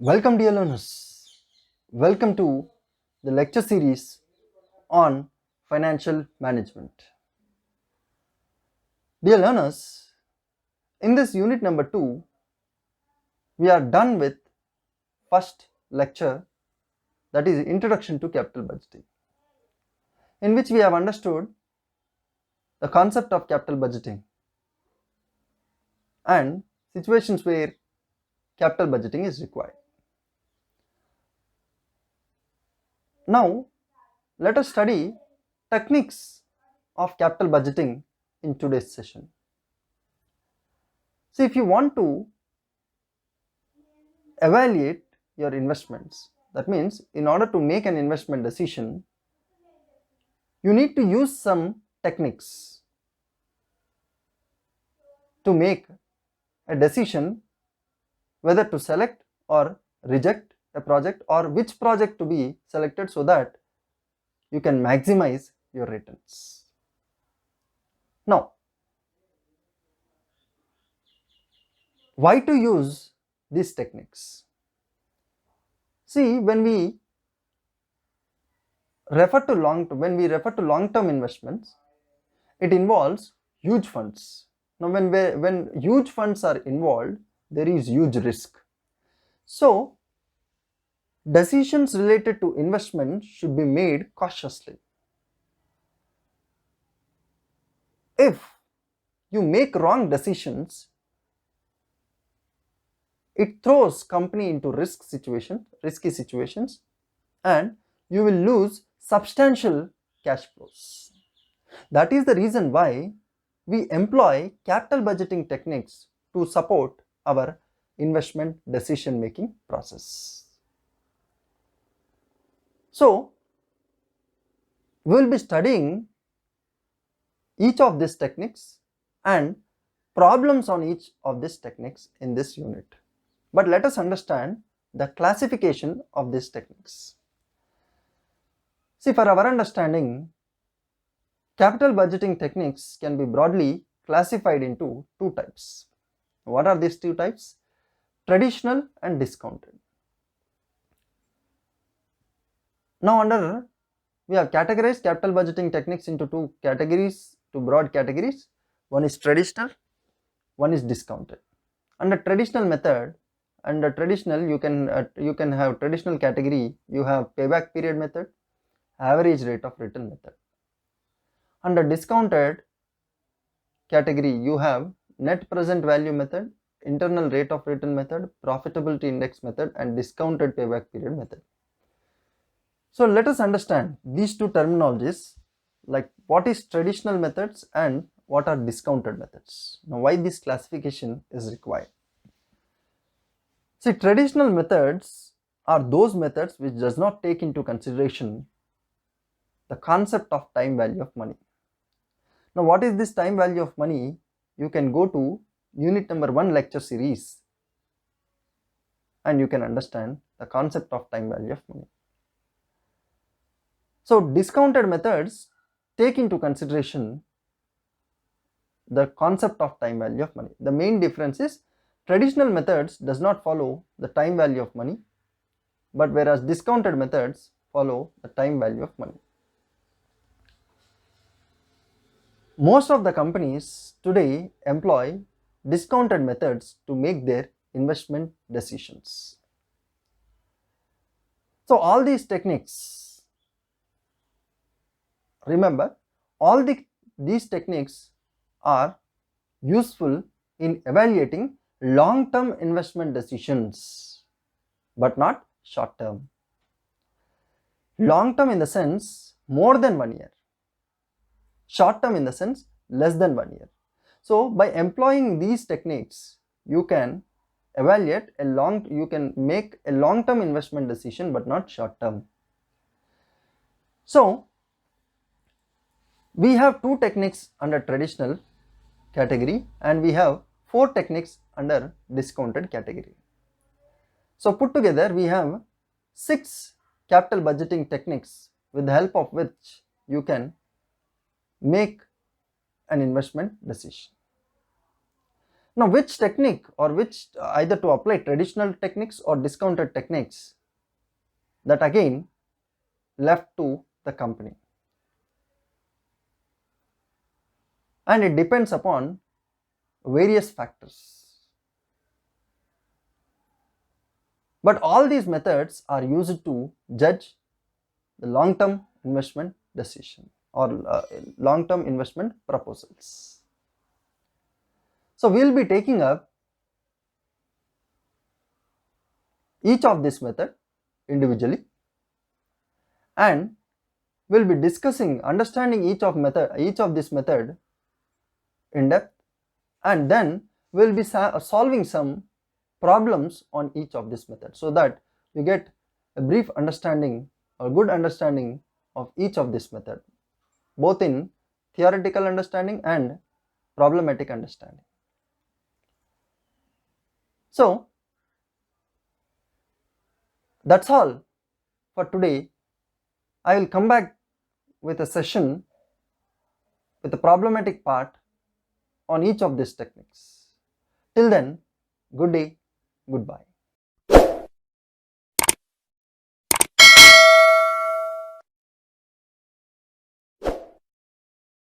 Welcome, dear learners. Welcome to the lecture series on financial management. Dear learners, in this unit number 2, we are done with first lecture, that is Introduction to Capital Budgeting, in which we have understood the concept of capital budgeting and situations where capital budgeting is required. Now, let us study techniques of capital budgeting in today's session. See, if you want to evaluate your investments, that means in order to make an investment decision, you need to use some techniques to make a decision whether to select or reject a project or which project to be selected so that you can maximize your returns. Now, why to use these techniques? See, when we refer to long-term investments, it involves huge funds. Now, when huge funds are involved, there is huge risk. So, decisions related to investment should be made cautiously. If you make wrong decisions, it throws company into risky situations, and you will lose substantial cash flows. That is the reason why we employ capital budgeting techniques to support our investment decision making process. So, we will be studying each of these techniques and problems on each of these techniques in this unit. But let us understand the classification of these techniques. See, for our understanding, capital budgeting techniques can be broadly classified into two types. What are these two types? Traditional and discounted. Now, we have categorized capital budgeting techniques into two broad categories. One is traditional, one is discounted. Under traditional method, under traditional you can have traditional category, you have payback period method, average rate of return method. Under discounted category, you have net present value method, internal rate of return method, profitability index method, and discounted payback period method. So let us understand these two terminologies, like what is traditional methods and what are discounted methods. Now, why this classification is required? See, traditional methods are those methods which does not take into consideration the concept of time value of money. Now, what is this time value of money? You can go to unit number 1 lecture series and you can understand the concept of time value of money. So, discounted methods take into consideration the concept of time value of money. The main difference is traditional methods does not follow the time value of money, but whereas discounted methods follow the time value of money. Most of the companies today employ discounted methods to make their investment decisions. So all these techniques, remember, all these techniques are useful in evaluating long-term investment decisions, but not short-term. Long-term in the sense more than 1 year, short-term in the sense less than 1 year. So by employing these techniques, you can make a long-term investment decision, but not short-term. So we have two techniques under traditional category and we have 4 techniques under discounted category. So put together we have 6 capital budgeting techniques with the help of which you can make an investment decision. Now, which technique or which either to apply traditional techniques or discounted techniques, that again left to the company, and it depends upon various factors. But all these methods are used to judge the long-term investment decision or long-term investment proposals. So we will be taking up each of this method individually, and we will be discussing, understanding each of this method in depth, and then we will be solving some problems on each of this method, so that you get a brief understanding or good understanding of each of this method, both in theoretical understanding and problematic understanding. So that's all for today. I will come back with a session with the problematic part on each of these techniques. Till then, good day, goodbye.